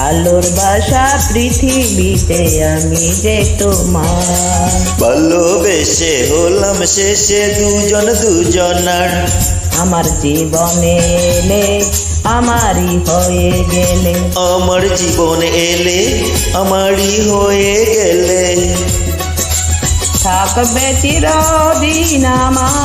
আলোর বাসা পৃথিবীতে আমি যে তোমার। ভালোবেসে হলাম শেষে দুজন দুজনার। আমার জীবনে এলে আমারই হয়ে গেলে, আমার জীবনে এলে আমারই হয়ে গেলে। থাকবে চিরদিন আমার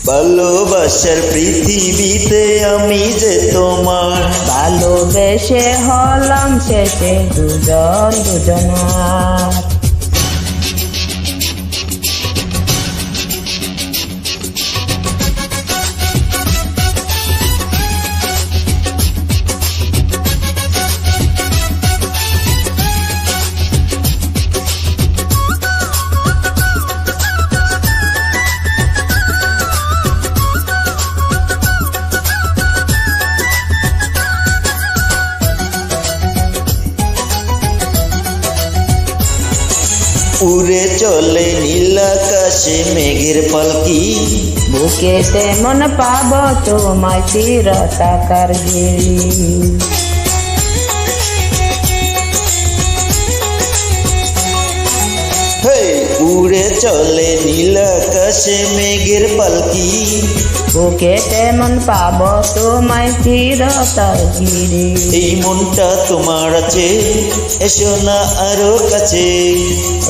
ভালোবাসার পৃথিবীতে আমি যে তোমার। ভালোবেসে হলাম শেষে দুজন দুজনার। উড়ে চলে নীল আকাশে মেঘের পালকি। বুকে তেমন পাব তোমায় চির টাকার গিরি। উড়ে চলে নীল আকাশে মেঘের পালকি। বুকে তেমন পাব তোমায় চির টাকার গিরি। এই মনটা তোমার আছে, এসো না আরো কাছে।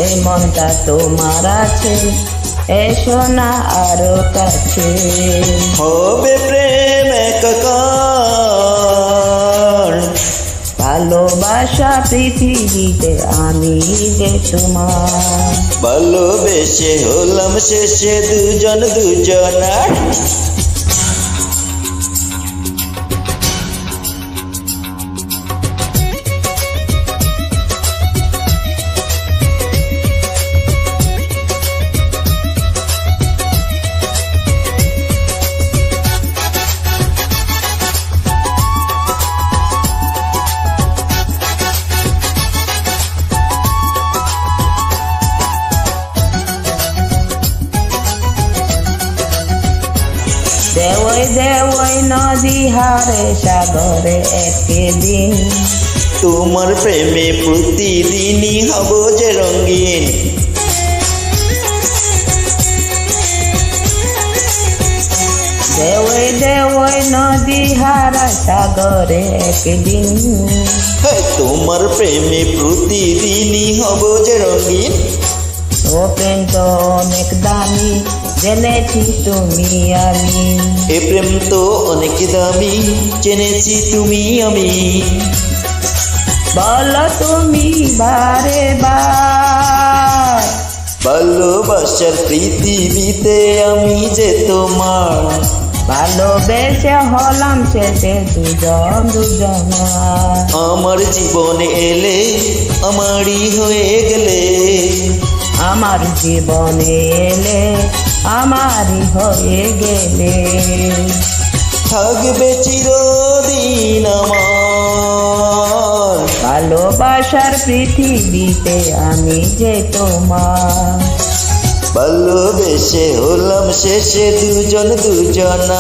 এই মনটা তোমার আছে, এসো না আরো কাছে। হবে প্রেম একাকার। ভালোবাসা পৃথিবীতে আমি যে তোমার। ভালোবেসে হলাম শেষে দুজন দুজনার। দেওয়াই দেওয়াই নদী হারে সাগরে একদিন। তোমার প্রেমে প্রতিদিনই হব যে রঙিন। দেওয়াই দেওয়াই নদী হারা সাগরে একদিন। তোমার প্রেমে প্রতিদিনই হব যে রঙিন। ও প্রেম তো অনেক দামি, জেনেছি তুমি আমি। এ প্রেম তো অনেক দামি, জেনেছি তুমি আমি। বলো তুমি বারে বার। ভালোবাসার পৃথিবীতে আমি যে তোমার। ভালোবেসে হলাম শেষে দুজন দুজনার। আমার জীবনে এলে আমারই হয়ে গেলে। আমার জীবনে এলে আমারই হয়ে গেলে। থাকবে চিরদিন আমার। ভালোবাসার পৃথিবীতে আমি যে তোমার। ভালোবেসে হলাম শেষে দুজন দুজনা।